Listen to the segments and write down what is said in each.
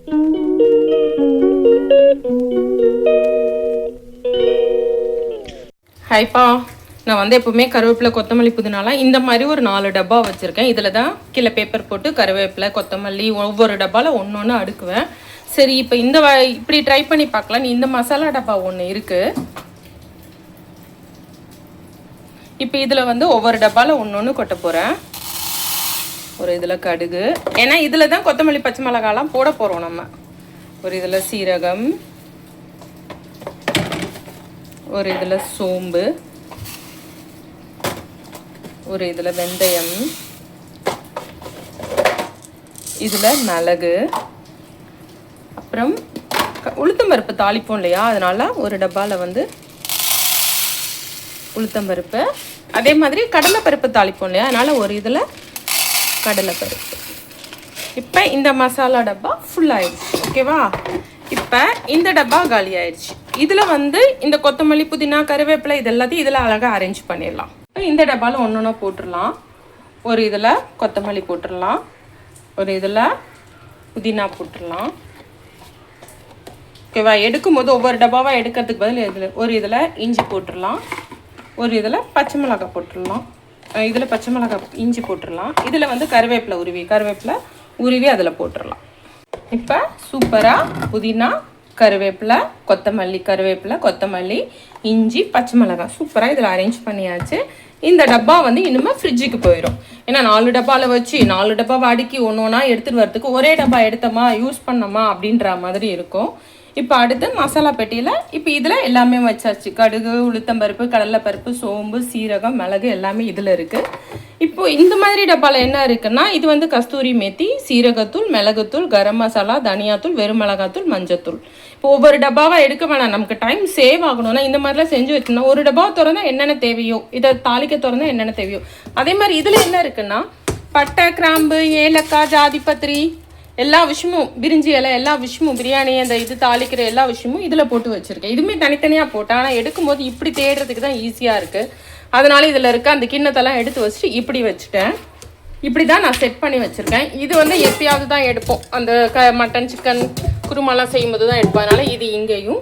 ஹைப்பா, நான் வந்து எப்போவுமே கருவேப்பிலை கொத்தமல்லி புதினாலாம் இந்த மாதிரி ஒரு 4 டப்பா வச்சுருக்கேன். இதில் தான் கீழே பேப்பர் போட்டு கருவேப்பிலை கொத்தமல்லி ஒவ்வொரு டப்பாவில் ஒன்று ஒன்று அடுக்குவேன். சரி, இப்போ இப்படி ட்ரை பண்ணி பார்க்கலாம். இந்த மசாலா டப்பா ஒன்று இருக்குது. இப்போ இதில் வந்து ஒவ்வொரு டப்பாவில் ஒன்று ஒன்று கொட்ட போகிறேன். ஒரு இதில் கடுகு, ஏன்னா இதில் தான் கொத்தமல்லி பச்சை மிளகாலாம் போட போகிறோம் நம்ம. ஒரு இதில் சீரகம், ஒரு இதில் சோம்பு, ஒரு இதில் வெந்தயம், இதில் மிளகு, அப்புறம் உளுத்தம்பருப்பு தாளிப்போம் இல்லையா, அதனால் ஒரு டப்பாவில் வந்து உளுத்தம்பருப்பு, அதே மாதிரி கடலைப்பருப்பு தாளிப்போம் இல்லையா, அதனால் ஒரு இதில் கடலைப்பருப்பு. இப்போ இந்த மசாலா டப்பா ஃபுல் ஆயிடுச்சு. ஓகேவா? இப்போ இந்த டப்பா காலி ஆயிடுச்சு. இதில் வந்து இந்த கொத்தமல்லி புதினா கருவேப்பிலை இது எல்லாத்தையும் இதில் அழகாக அரேஞ்ச் பண்ணிடலாம். இப்போ இந்த டப்பாவில் ஒன்று ஒன்றா போட்டுடலாம். ஒரு இதில் கொத்தமல்லி போட்டுடலாம், ஒரு இதில் புதினா போட்டுடலாம். ஓகேவா? எடுக்கும்போது ஒவ்வொரு டப்பாவாக எடுக்கிறதுக்கு பதில் இதில் ஒரு இதில் இஞ்சி போட்டுடலாம், ஒரு இதில் பச்சை மிளகாய் போட்டுடலாம், இதில் பச்சை மிளகாய் இஞ்சி போட்டுடலாம், இதில் வந்து கருவேப்பிலை உருவி அதில் போட்டுடலாம். இப்போ சூப்பராக புதினா கருவேப்பிலை கொத்தமல்லி இஞ்சி பச்சை மிளகாய் சூப்பராக இதில் அரேஞ்ச் பண்ணியாச்சு. இந்த டப்பா வந்து இன்னுமே ஃப்ரிட்ஜுக்கு போயிடும். ஏன்னா 4 டப்பாவில் வச்சு 4 டப்பாவை அடுக்கி ஒன்று ஒன்றா எடுத்துகிட்டு வரதுக்கு ஒரே டப்பா எடுத்தோமா யூஸ் பண்ணோமா அப்படின்ற மாதிரி இருக்கும். இப்போ அடுத்து மசாலா பெட்டியில் இப்போ இதில் எல்லாமே வச்சாச்சு. கடுகு, உளுத்தம்பருப்பு, கடலைப்பருப்பு, சோம்பு, சீரகம், மிளகு எல்லாமே இதில் இருக்குது. இப்போ இந்த மாதிரி டப்பாவில் என்ன இருக்குன்னா, இது வந்து கஸ்தூரி மேத்தி, சீரகத்தூள், மிளகுத்தூள், கரம் மசாலா, தனியாத்தூள், வெறும் மிளகாத்தூள், மஞ்சத்தூள். இப்போ ஒவ்வொரு டப்பாவாக எடுக்க வேணாம், நமக்கு டைம் சேவ் ஆகணும்னா இந்த மாதிரிலாம் செஞ்சு வச்சுருந்தா ஒரு டப்பாவை திறந்தா என்னென்ன தேவையோ, இதை தாளிக்க திறந்தா என்னென்ன தேவையோ. அதே மாதிரி இதில் என்ன இருக்குன்னா, பட்டை, கிராம்பு, ஏலக்காய், ஜாதிபத்திரி எல்லா விஷயமும், பிரிஞ்சி இலை எல்லா விஷயமும், பிரியாணி அந்த இது தாளிக்கிற எல்லா விஷயமும் இதில் போட்டு வச்சுருக்கேன். இதுவுமே தனித்தனியாக போட்டேன். ஆனால் எடுக்கும்போது இப்படி தேடுறதுக்கு தான் ஈஸியாக இருக்குது. அதனால இதில் இருக்க அந்த கிண்ணத்தெல்லாம் எடுத்து வச்சுட்டு இப்படி வச்சுட்டேன். இப்படி தான் நான் செட் பண்ணி வச்சுருக்கேன். இது வந்து எப்பயாவது தான் எடுப்போம், அந்த மட்டன் சிக்கன் குருமாலாம் செய்யும்போது தான் எடுப்போம். அதனால் இது இங்கேயும்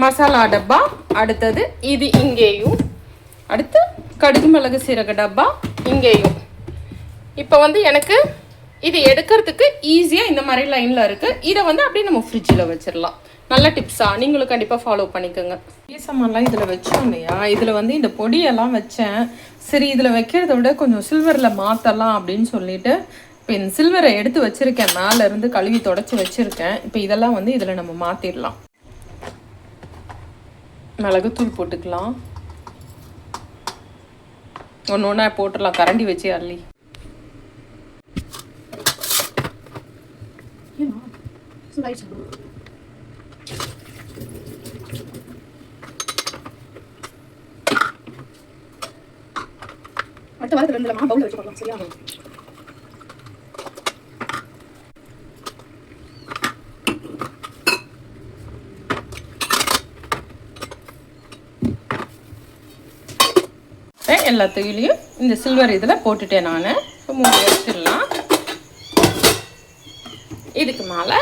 மசாலா டப்பா, அடுத்தது இது இங்கேயும், அடுத்து கடுகு மிளகு சீரக டப்பா இங்கேயும். இப்போ வந்து எனக்கு இது எடுக்கிறதுக்கு ஈஸியாக இந்த மாதிரி லைனில் இருக்குது. இதை வந்து அப்படியே நம்ம ஃப்ரிட்ஜில் வச்சிடலாம். நல்ல டிப்ஸாக நீங்களும் கண்டிப்பாக ஃபாலோ பண்ணிக்கோங்க. சாமான்லாம் இதில் வச்சோம் இல்லையா, இதில் வந்து இந்த பொடியெல்லாம் வச்சேன். சரி, இதில் வைக்கிறத விட கொஞ்சம் சில்வரில் மாற்றலாம் அப்படின்னு சொல்லிட்டு இப்போ இந்த சில்வரை எடுத்து வச்சுருக்கேன். மேலேருந்து கழுவி தொடச்சி வச்சுருக்கேன். இப்போ இதெல்லாம் வந்து இதில் நம்ம மாற்றிடலாம். மிளகுத்தூள் போட்டுக்கலாம், ஒன்று ஒன்றா போட்டுடலாம் கரண்டி வச்சு அள்ளி. அடுத்த வாரத்தில் 2 பவுல் வச்சு போடலாம். சரியா? எல்லாத்தையும் இந்த சில்வர் இதில் போட்டுட்டேன் நான். இப்போ மூடி வச்சிடலாம். இதுக்கு மேலே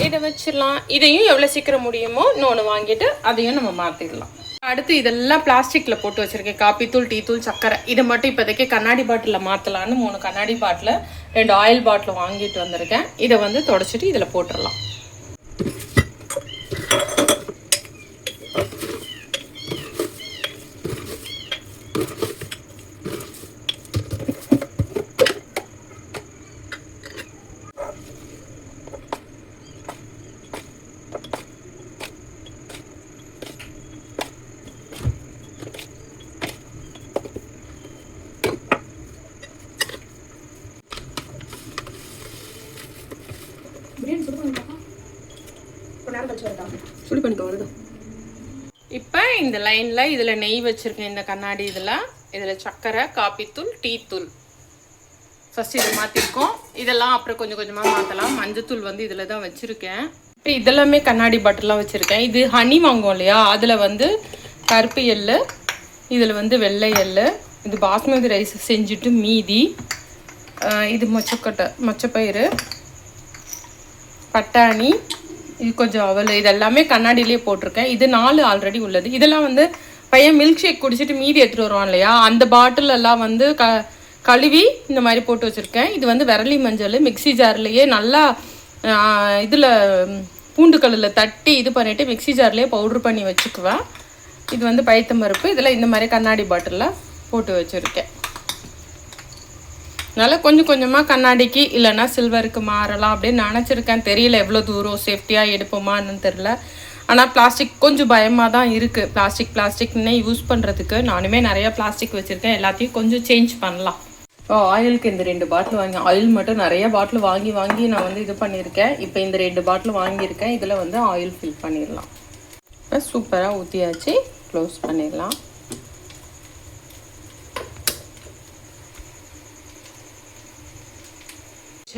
இதை வச்சிடலாம். இதையும் எவ்வளோ சீக்கிரம் முடியுமோ இன்னொன்று வாங்கிட்டு அதையும் நம்ம மாற்றிடலாம். அடுத்து இதெல்லாம் பிளாஸ்டிக்கில் போட்டு வச்சுருக்கேன். காப்பித்தூள், டீ தூள், சர்க்கரை. இதை மட்டும் இப்போதைக்கு கண்ணாடி பாட்டிலில் மாற்றலான்னு 3 கண்ணாடி பாட்டில் 2 ஆயில் பாட்டில் வாங்கிட்டு வந்திருக்கேன். இதை வந்து தொடச்சிட்டு இதில் போட்டுடலாம். சுடு பண்ணிக்கோ. வருது. இப்போ இந்த லைனில் இதில் நெய் வச்சுருக்கேன். இந்த கண்ணாடி இதில் சர்க்கரை, காப்பித்தூள், டீ தூள் ஃபஸ்ட்டு இதை மாற்றிருக்கோம். இதெல்லாம் அப்புறம் கொஞ்சம் கொஞ்சமாக மாற்றலாம். மஞ்சத்தூள் வந்து இதில் தான் வச்சுருக்கேன். இப்போ இதெல்லாமே கண்ணாடி பாட்டிலாம் வச்சுருக்கேன். இது ஹனி வாங்குவோம் இல்லையா, அதில் வந்து கருப்பு எள்ளு, இதில் வந்து வெள்ளை எள்ளு, இது பாஸ்மதி ரைஸ் செஞ்சுட்டு மீதி, இது மொச்சப்பயிறு, பட்டாணி, இது கொஞ்சம் அவல், இது எல்லாமே கண்ணாடியிலே போட்டிருக்கேன். இது 4 ஆல்ரெடி உள்ளது. இதெல்லாம் வந்து பையன் மில்க் ஷேக் குடிச்சிட்டு மீதி எடுத்துகிட்டு வருவான் இல்லையா, அந்த பாட்டில் எல்லாம் வந்து கழுவி இந்த மாதிரி போட்டு வச்சுருக்கேன். இது வந்து விரலி மஞ்சள் மிக்ஸி ஜார்லேயே நல்லா இதில் பூண்டுக்கல்லில் தட்டி இது பண்ணிவிட்டு மிக்ஸி ஜார்லேயே பவுட்ரு பண்ணி வச்சுக்குவேன். இது வந்து பயத்தம்பருப்பு. இதில் இந்த மாதிரி கண்ணாடி பாட்டிலில் போட்டு வச்சுருக்கேன். அதனால் கொஞ்சம் கொஞ்சமாக கண்ணாடிக்கு இல்லைன்னா சில்வருக்கு மாறலாம் அப்படின்னு நினச்சிருக்கேன். தெரியல எவ்வளோ தூரம் சேஃப்டியாக எடுப்போமான்னு தெரில. ஆனால் பிளாஸ்டிக் கொஞ்சம் பயமாக தான் இருக்குது. பிளாஸ்டிக்னே யூஸ் பண்ணுறதுக்கு நானுமே நிறையா பிளாஸ்டிக் வச்சுருக்கேன். எல்லாத்தையும் கொஞ்சம் சேஞ்ச் பண்ணலாம். ஆயிலுக்கு இந்த 2 பாட்டில் வாங்கி, ஆயில் மட்டும் நிறைய பாட்டில் வாங்கி நான் வந்து இது பண்ணியிருக்கேன். இப்போ இந்த 2 பாட்டில் வாங்கியிருக்கேன். இதில் வந்து ஆயில் ஃபில் பண்ணிடலாம். இப்போ சூப்பராக ஊற்றியாச்சு. க்ளோஸ் பண்ணிடலாம்.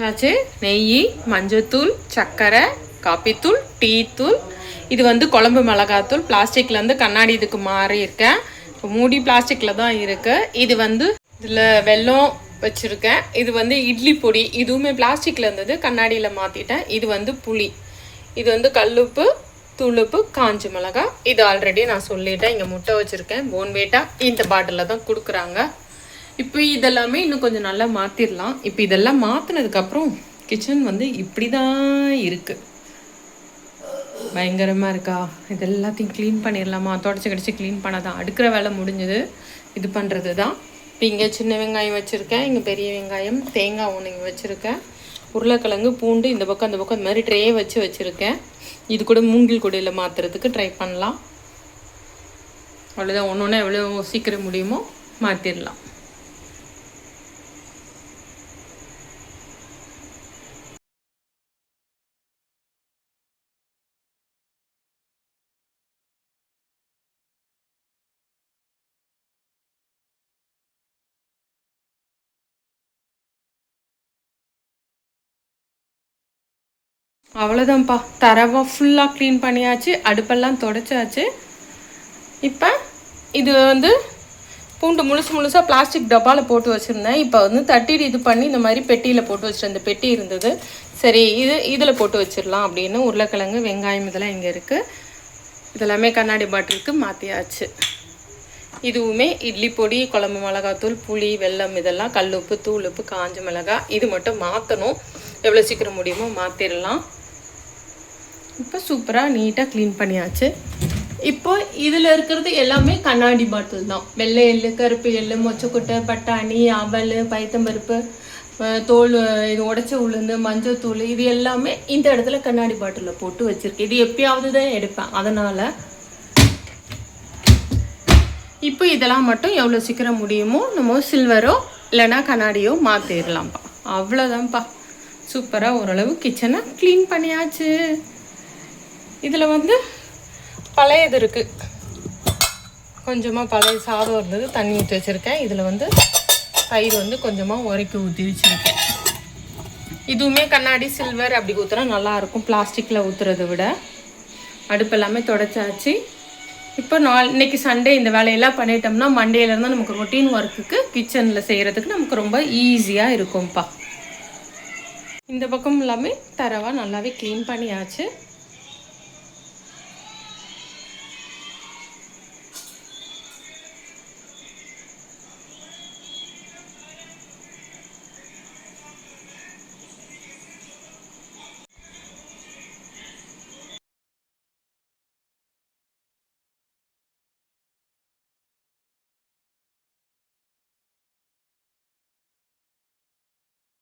ஆச்சு. நெய், மஞ்சத்தூள், சர்க்கரை, காப்பித்தூள், டீ தூள், இது வந்து குழம்பு மிளகாத்தூள். பிளாஸ்டிக்லேருந்து கண்ணாடி இதுக்கு மாறி இருக்கேன். இப்போ மூடி பிளாஸ்டிக்கில் தான் இருக்குது. இது வந்து இதில் வெல்லம் வச்சுருக்கேன். இது வந்து இட்லி பொடி, இதுவுமே பிளாஸ்டிக்கில் இருந்தது, கண்ணாடியில் மாற்றிட்டேன். இது வந்து புளி, இது வந்து கல்லுப்பு, தூளுப்பு, காஞ்ச மிளகா. இது ஆல்ரெடி நான் சொல்லிட்டேன். இங்கே முட்டை வச்சுருக்கேன். போன்வேட்டா இந்த பாட்டிலில் தான் கொடுக்குறாங்க. இப்போ இதெல்லாமே இன்னும் கொஞ்சம் நல்லா மாற்றிடலாம். இப்போ இதெல்லாம் மாற்றினதுக்கப்புறம் கிச்சன் வந்து இப்படி தான் இருக்குது. பயங்கரமாக இருக்கா? இது எல்லாத்தையும் க்ளீன் பண்ணிடலாமா? தொடச்சி கடிச்சு க்ளீன் பண்ணாதான் அடுக்கிற வேலை முடிஞ்சது. இது பண்ணுறது தான். இப்போ இங்கே சின்ன வெங்காயம் வச்சுருக்கேன், இங்கே பெரிய வெங்காயம், தேங்காய் ஒன்று இங்கே வச்சுருக்கேன், உருளைக்கிழங்கு, பூண்டு இந்த பக்கம் அந்த பக்கம் இந்த மாதிரி ட்ரே வச்சுருக்கேன். இது கூட மூங்கில் கொடியில் மாற்றுறதுக்கு ட்ரை பண்ணலாம். அவ்வளோதான். ஒன்று ஒன்று எவ்வளோ சீக்கிரம் முடியுமோ மாற்றிடலாம். அவ்வளோதான்ப்பா. தரவா ஃபுல்லாக க்ளீன் பண்ணியாச்சு. அடுப்பெல்லாம் தொடச்சாச்சு. இப்போ இது வந்து பூண்டு முழுசாக பிளாஸ்டிக் டப்பாவில் போட்டு வச்சுருந்தேன். இப்போ வந்து தட்டிட்டு இது பண்ணி இந்த மாதிரி பெட்டியில் போட்டு வச்சுருந்தேன். இந்த பெட்டி இருந்தது, சரி இதில் போட்டு வச்சிடலாம் அப்படின்னு. உருளைக்கிழங்கு, வெங்காயம் இதெல்லாம் இங்கே இருக்குது. இதெல்லாமே கண்ணாடி பாட்டிலுக்கு மாற்றியாச்சு. இதுவுமே இட்லி பொடி, குழம்பு மிளகாத்தூள், புளி, வெல்லம், இதெல்லாம் கல்லுப்பு, தூளுப்பு, காஞ்ச மிளகாய். இது மட்டும் மாற்றணும். எவ்வளோ சீக்கிரம் முடியுமோ மாற்றிடலாம். இப்போ சூப்பராக நீட்டாக க்ளீன் பண்ணியாச்சு. இப்போ இதில் இருக்கிறது எல்லாமே கண்ணாடி பாட்டில் தான். வெள்ளை எள்ளு, கருப்பு எள்ளு, மொச்சக்கொட்டை, பட்டாணி, அவல், பயத்தம்பருப்பு, தோல், இது உடைச்ச உளுந்து, மஞ்சள் தூள், இது எல்லாமே இந்த இடத்துல கண்ணாடி பாட்டிலில் போட்டு வச்சுருக்கேன். இது எப்பயாவது தான் எடுப்பேன். அதனால் இப்போ இதெல்லாம் மட்டும் எவ்வளோ சீக்கிரம் முடியுமோ நம்ம சில்வரோ இல்லைனா கண்ணாடியோ மாற்றிடலாம்ப்பா. அவ்வளோதான்ப்பா. சூப்பராக ஓரளவு கிச்சனை க்ளீன் பண்ணியாச்சு. இதில் வந்து பழையது இருக்குது, கொஞ்சமாக பழைய சாதம் இருந்தது, தண்ணி ஊற்றி வச்சுருக்கேன். இதில் வந்து தயிர் வந்து கொஞ்சமாக உரைக்கி ஊற்றி வச்சுருக்கேன். இதுவுமே கண்ணாடி, சில்வர் அப்படி ஊற்றுனா நல்லாயிருக்கும் பிளாஸ்டிக்கில் ஊற்றுறதை விட. அடுப்பு எல்லாமே தொடச்சாச்சு. இப்போ இன்னைக்கு சண்டே இந்த வேலையெல்லாம் பண்ணிட்டோம்னா மண்டேலேருந்து நமக்கு ரொட்டீன் ஒர்க்குக்கு கிச்சனில் செய்கிறதுக்கு நமக்கு ரொம்ப ஈஸியாக இருக்கும்ப்பா. இந்த பக்கம் எல்லாமே தரவாக நல்லாவே க்ளீன் பண்ணியாச்சு.